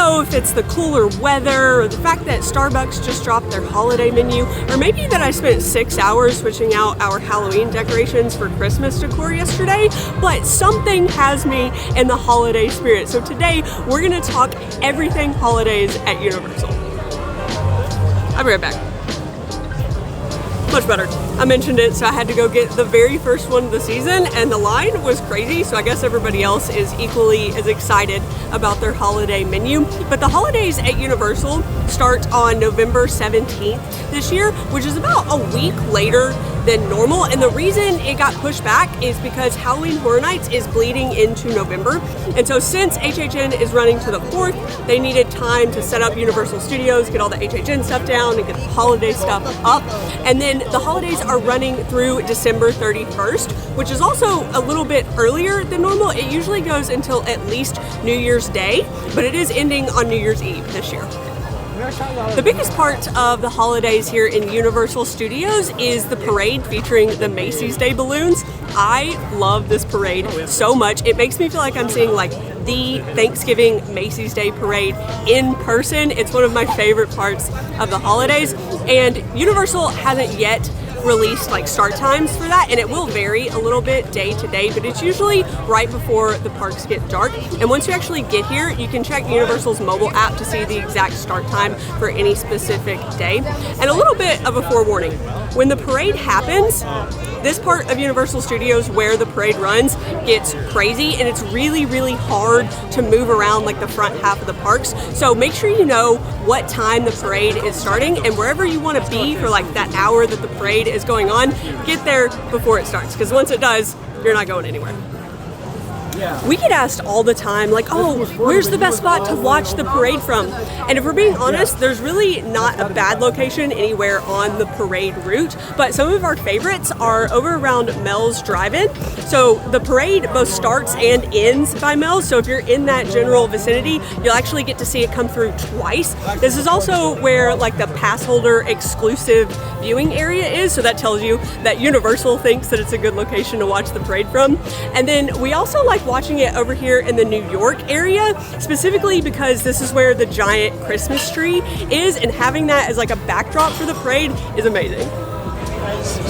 know if it's the cooler weather or the fact that Starbucks just dropped their holiday menu, or maybe that I spent 6 hours switching out our Halloween decorations for Christmas decor yesterday, but something has me in the holiday spirit. So today we're gonna talk everything holidays at Universal. I'll be right back. Much better. I mentioned it, so I had to go get the very first one of the season, and the line was crazy, so I guess everybody else is equally as excited about their holiday menu. But the holidays at Universal start on November 17th this year, which is about a week later than normal, and the reason it got pushed back is because Halloween Horror Nights is bleeding into November, and so since HHN is running to the 4th, they needed time to set up Universal Studios, get all the HHN stuff down, and get the holiday stuff up, and then the holidays are running through December 31st, which is also a little bit earlier than normal. It usually goes until at least New Year's Day, but it is ending on New Year's Eve this year. The biggest part of the holidays here in Universal Studios is the parade featuring the Macy's Day balloons. I love this parade so much. It makes me feel like I'm seeing like the Thanksgiving Macy's Day parade in person. It's one of my favorite parts of the holidays, and Universal hasn't yet released like start times for that, and it will vary a little bit day to day, but it's usually right before the parks get dark. And once you actually get here, you can check Universal's mobile app to see the exact start time for any specific day. And a little bit of a forewarning, when the parade happens, this part of Universal Studios where the parade runs gets crazy, and it's really, really hard to move around like the front half of the parks. So make sure you know what time the parade is starting, and wherever you want to be for like that hour that the parade is going on, get there before it starts, because once it does, you're not going anywhere. We get asked all the time, like, oh, where's the best spot to watch the parade from? And if we're being honest, there's really not a bad location anywhere on the parade route, but some of our favorites are over around Mel's Drive-In. So the parade both starts and ends by Mel's, so if you're in that general vicinity, you'll actually get to see it come through twice. This is also where like the pass holder exclusive viewing area is, so that tells you that Universal thinks that it's a good location to watch the parade from. And then we also like watching it over here in the New York area, specifically because this is where the giant Christmas tree is, and having that as like a backdrop for the parade is amazing.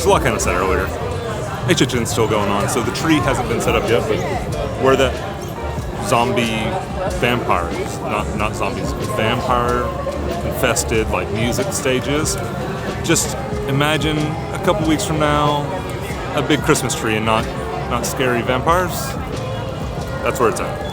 So like I kind of said earlier, HHN's still going on, so the tree hasn't been set up yet, but where that zombie vampires, not zombies, vampire infested like music stages, just imagine a couple weeks from now a big Christmas tree and not scary vampires. That's where it's at.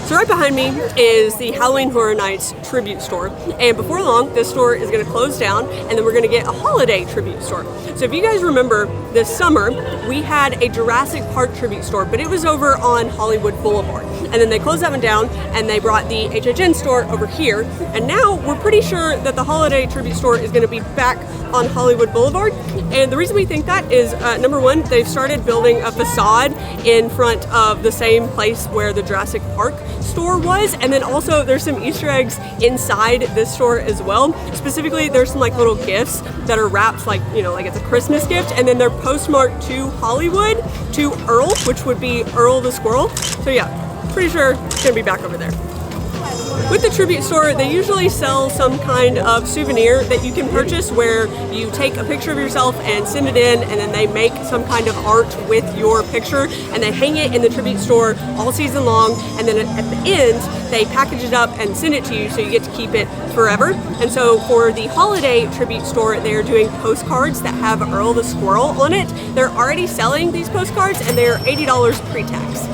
So right behind me is the Halloween Horror Nights tribute store, and before long this store is going to close down, and then we're going to get a holiday tribute store. So if you guys remember, this summer we had a Jurassic Park tribute store, but it was over on Hollywood Boulevard, and then they closed that one down and they brought the HHN store over here, and now we're pretty sure that the holiday tribute store is going to be back on Hollywood Boulevard. And the reason we think that is, number one, they've started building a facade in front of the same place where the Jurassic Park store was, and then also there's some Easter eggs inside this store as well. Specifically, there's some like little gifts that are wrapped like, you know, like it's a Christmas gift, and then they're postmarked to Hollywood, to Earl, which would be Earl the squirrel. So yeah, pretty sure it's gonna be back over there. With the tribute store, they usually sell some kind of souvenir that you can purchase where you take a picture of yourself and send it in, and then they make some kind of art with your picture and they hang it in the tribute store all season long, and then at the end they package it up and send it to you so you get to keep it forever. And so for the holiday tribute store, they're doing postcards that have Earl the squirrel on it. They're already selling these postcards and they're $80 pre-tax.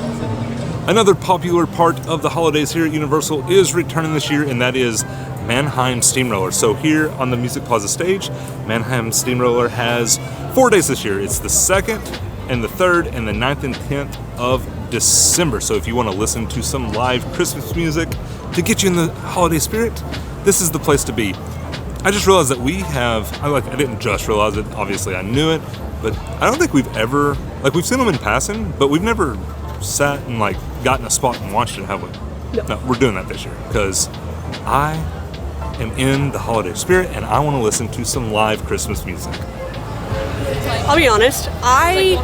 Another popular part of the holidays here at Universal is returning this year, and that is Mannheim Steamroller. So here on the Music Plaza stage, Mannheim Steamroller has 4 days this year. It's the 2nd and the 3rd and the 9th and 10th of December. So if you want to listen to some live Christmas music to get you in the holiday spirit, this is the place to be. I just realized that I didn't just realize it, obviously I knew it, but I don't think we've ever, we've seen them in passing, but we've never sat and gotten a spot and watched it, have we? No, we're doing that this year because I am in the holiday spirit and I want to listen to some live Christmas music. I'll be honest, I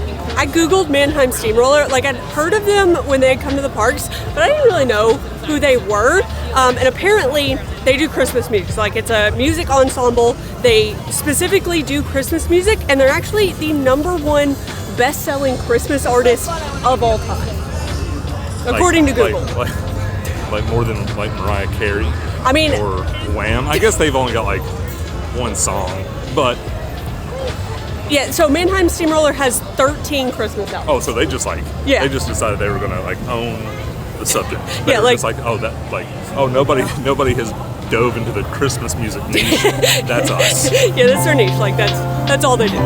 googled Mannheim Steamroller. I'd heard of them when they had come to the parks, but I didn't really know who they were. And apparently they do Christmas music. Like, it's a music ensemble. They specifically do Christmas music, and they're actually the #1 best-selling Christmas artist of all time, according to Google. Like more than like Mariah Carey. I mean, or Wham. I guess they've only got like one song, but yeah. So Mannheim Steamroller has 13 Christmas albums. oh, so they just like Yeah. they just decided they were gonna like own the subject. Yeah, They were like- just like nobody has dove into the Christmas music niche. That's us. Yeah, that's their niche. Like, that's all they do.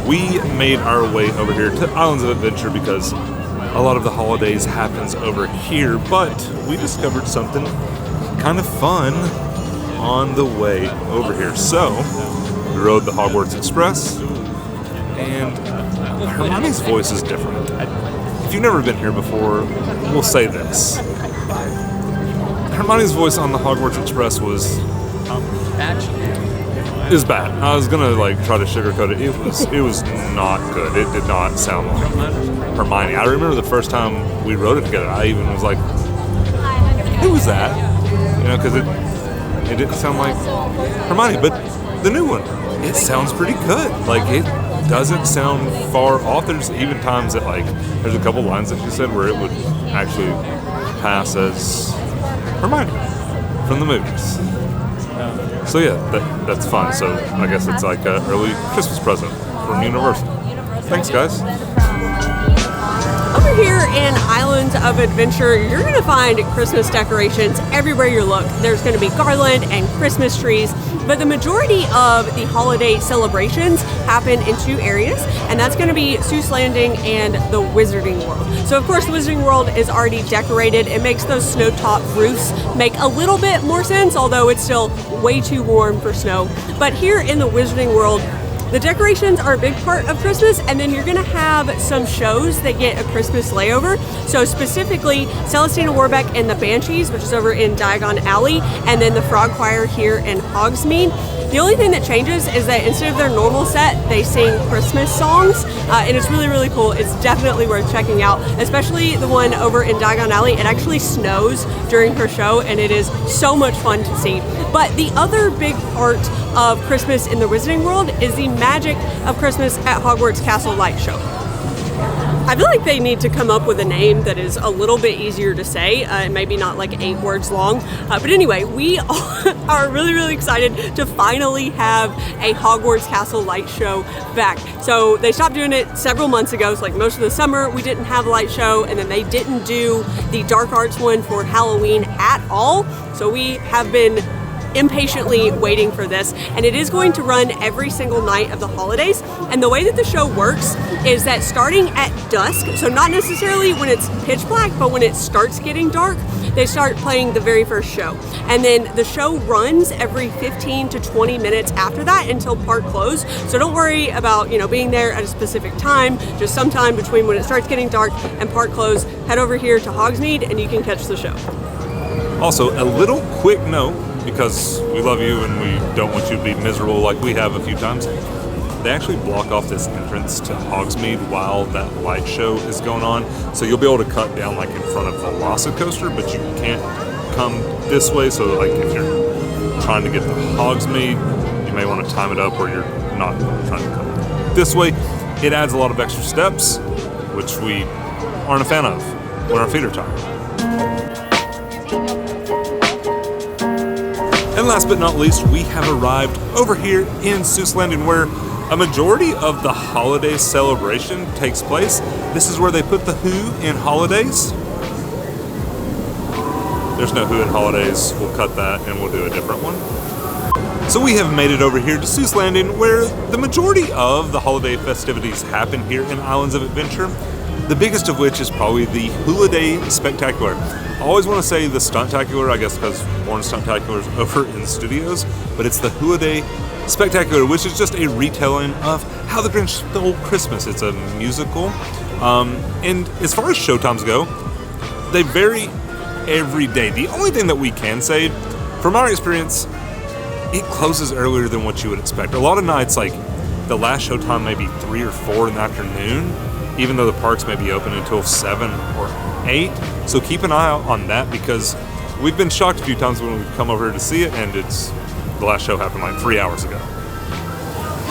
We made our way over here to Islands of Adventure because a lot of the holidays happens over here, but we discovered something kind of fun on the way over here. So we rode the Hogwarts Express, and Hermione's voice is different. If you've never been here before, we'll say this. Hermione's voice on the Hogwarts Express was bad. I was gonna like try to sugarcoat it. It was not good. It did not sound like Hermione. I remember the first time we wrote it together, I even was like, "Who was that?" You know, because it didn't sound like Hermione. But the new one, it sounds pretty good. Like, it doesn't sound far off. There's even times that like there's a couple lines that she said where it would actually pass as Hermione from the movies. So yeah, that's fun. So I guess it's like an early Christmas present from Universal. Thanks, guys. Over here in Islands of Adventure, you're going to find Christmas decorations everywhere you look. There's going to be garland and Christmas trees, but the majority of the holiday celebrations happen in 2 areas, and that's going to be Seuss Landing and the Wizarding World. So of course the Wizarding World is already decorated. It makes those snow-top roofs make a little bit more sense, although it's still way too warm for snow. But here in the Wizarding World, the decorations are a big part of Christmas, and then you're gonna have some shows that get a Christmas layover. So specifically, Celestina Warbeck and the Banshees, which is over in Diagon Alley, and then the Frog Choir here in Hogsmeade. The only thing that changes is that instead of their normal set, they sing Christmas songs, and it's really, really cool. It's definitely worth checking out, especially the one over in Diagon Alley. It actually snows during her show, and it is so much fun to see. But the other big part of Christmas in the Wizarding World is the magic of Christmas at Hogwarts Castle Light Show. I feel like they need to come up with a name that is a little bit easier to say, maybe not like 8 words long. But anyway, we are really, really excited to finally have a Hogwarts Castle Light Show back. So they stopped doing it several months ago. So like most of the summer, we didn't have a light show, and then they didn't do the Dark Arts one for Halloween at all. So we have been impatiently waiting for this, and it is going to run every single night of the holidays. And the way that the show works is that starting at dusk, so not necessarily when it's pitch black, but when it starts getting dark, they start playing the very first show. And then the show runs every 15 to 20 minutes after that until park close. So don't worry about, being there at a specific time, just sometime between when it starts getting dark and park close, head over here to Hogsmeade and you can catch the show. Also, a little quick note, because we love you and we don't want you to be miserable like we have a few times. They actually block off this entrance to Hogsmeade while that light show is going on. So you'll be able to cut down like in front of Velocicoaster, but you can't come this way. So like if you're trying to get to Hogsmeade, you may want to time it up where you're not trying to come this way. It adds a lot of extra steps, which we aren't a fan of when our feet are tired. And last but not least, we have arrived over here in Seuss Landing, where a majority of the holiday celebration takes place. This is where they put the Who in Holidays. There's no Who in Holidays. We'll cut that and we'll do a different one. So we have made it over here to Seuss Landing, where the majority of the holiday festivities happen here in Islands of Adventure. The biggest of which is probably the Holiday Spectacular. I always want to say the Stuntacular, I guess because Warren Stuntacular is over in the studios, but it's the Holiday Spectacular, which is just a retelling of How the Grinch Stole Christmas. It's a musical. And as far as showtimes go, they vary every day. The only thing that we can say, from our experience, it closes earlier than what you would expect. A lot of nights, like, the last show time may be 3 or 4 in the afternoon, even though the parks may be open until 7 or 8. So keep an eye out on that, because we've been shocked a few times when we've come over here to see it, and the last show happened like 3 hours ago.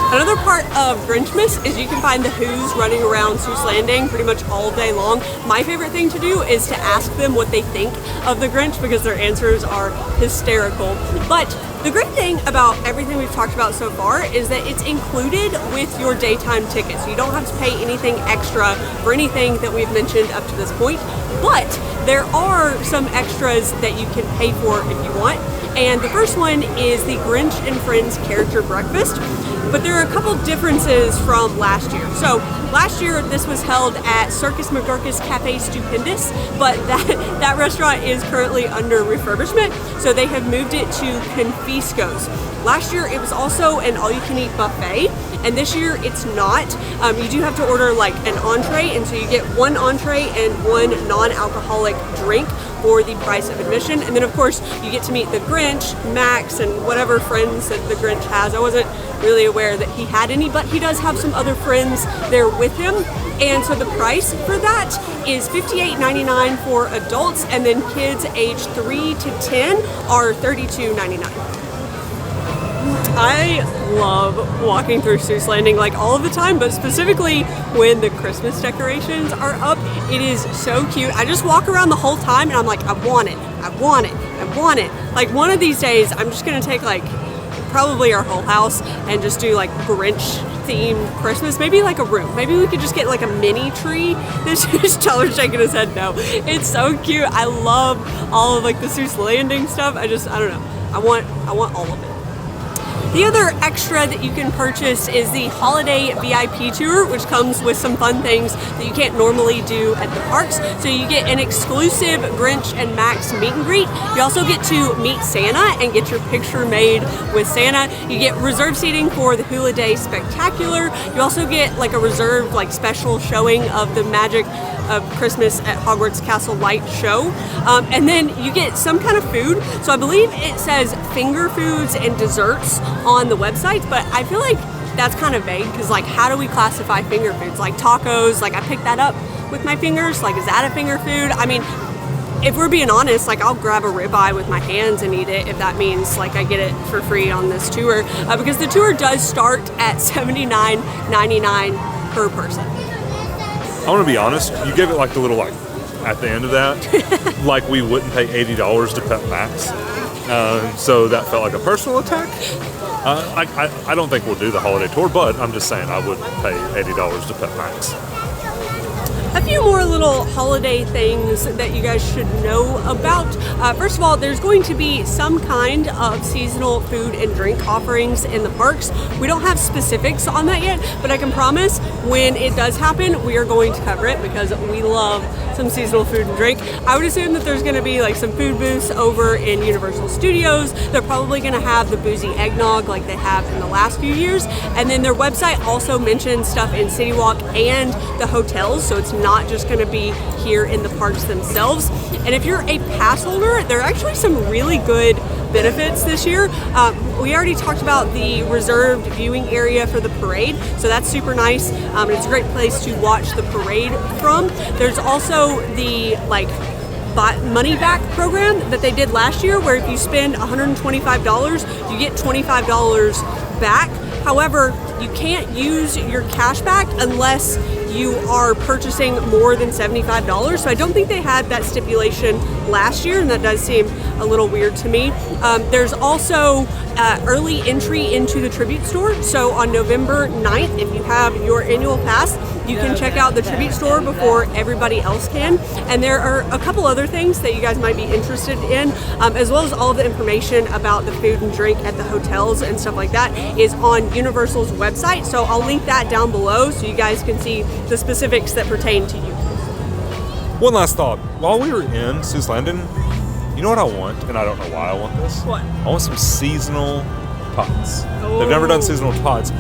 Another part of Grinchmas is you can find the Who's running around Seuss Landing pretty much all day long. My favorite thing to do is to ask them what they think of the Grinch, because their answers are hysterical. But the great thing about everything we've talked about so far is that it's included with your daytime tickets. You don't have to pay anything extra for anything that we've mentioned up to this point, but there are some extras that you can pay for if you want. And the first one is the Grinch and Friends character breakfast. But there are a couple differences from last year. So last year this was held at Circus McGurkus Cafe Stupendous, but that restaurant is currently under refurbishment, so they have moved it to Confisco's. Last year it was also an all-you-can-eat buffet, and this year it's not. You do have to order like an entree, and so you get 1 entree and 1 non-alcoholic drink for the price of admission. And then of course you get to meet the Grinch, Max, and whatever friends that the Grinch has. I wasn't really aware that he had any, but he does have some other friends there with him. And so the price for that is $58.99 for adults, and then kids aged 3 to 10 are $32.99. I love walking through Seuss Landing like all of the time, but specifically when the Christmas decorations are up. It is so cute. I just walk around the whole time and I'm like, I want it, I want it, I want it. Like one of these days I'm just gonna take like probably our whole house and just do like Grinch themed Christmas, maybe like a room. Maybe we could just get like a mini tree. This is Tyler shaking his head no. It's so cute. I love all of like the Seuss Landing stuff. I don't know. I want all of it. The other extra that you can purchase is the Holiday VIP Tour, which comes with some fun things that you can't normally do at the parks. So you get an exclusive Grinch and Max meet and greet. You also get to meet Santa and get your picture made with Santa. You get reserved seating for the Hula Day Spectacular. You also get like a reserved like special showing of the Magic of Christmas at Hogwarts Castle Light show. And then you get some kind of food. So I believe it says finger foods and desserts on the website, but I feel like that's kind of vague, because like how do we classify finger foods? Like tacos, like I pick that up with my fingers, like is that a finger food? I mean, if we're being honest, like I'll grab a ribeye with my hands and eat it if that means like I get it for free on this tour, because the tour does start at $79.99 per person. I want to be honest, you gave it like the little like at the end of that, like we wouldn't pay $80 to pet Max. So that felt like a personal attack. I don't think we'll do the holiday tour, but I'm just saying I would pay $80 to pet Max. A few more little holiday things that you guys should know about. First of all, there's going to be some kind of seasonal food and drink offerings in the parks. We don't have specifics on that yet, but I can promise when it does happen, we are going to cover it, because we love some seasonal food and drink. I would assume that there's going to be like some food booths over in Universal Studios. They're probably going to have the boozy eggnog like they have in the last few years. And then their website also mentions stuff in City Walk and the hotels, so it's not just going to be here in the parks themselves. And if you're a pass holder, there are actually some really good benefits this year. We already talked about the reserved viewing area for the parade, so that's super nice. It's a great place to watch the parade from. There's also the like money back program that they did last year, where if you spend $125, you get $25 back. However, you can't use your cash back unless you are purchasing more than $75. So I don't think they had that stipulation last year, and that does seem a little weird to me. There's also early entry into the tribute store. So on November 9th, if you have your annual pass, you can check out the tribute store before everybody else can. And there are a couple other things that you guys might be interested in, as well as all of the information about the food and drink at the hotels and stuff like that is on Universal's website. So I'll link that down below so you guys can see the specifics that pertain to you. One last thought. While we were in Seuss Landing, you know what I want? And I don't know why I want this. What? I want some seasonal tots. Oh. They've never done seasonal tots.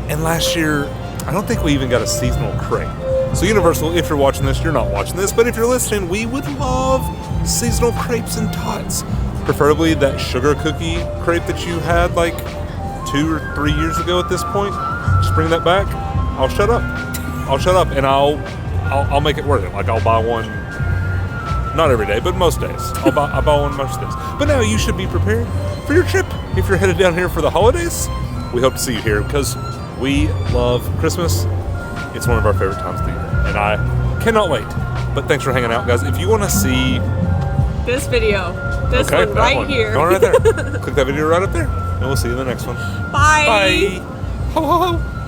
And last year, I don't think we even got a seasonal crepe. So Universal, if you're watching this, you're not watching this, but if you're listening, we would love seasonal crepes and tots. Preferably that sugar cookie crepe that you had like 2 or 3 years ago at this point. Just bring that back. I'll shut up. And I'll make it worth it. Like I'll buy one, not every day, but most days. I'll buy one most days. But now you should be prepared for your trip. If you're headed down here for the holidays, we hope to see you here because we love Christmas. It's one of our favorite times of the year, and I cannot wait. But thanks for hanging out, guys. If you want to see this video, this okay, one right one. here, Go right there. Click that video right up there, and we'll see you in the next one. Bye. Bye. Ho ho ho.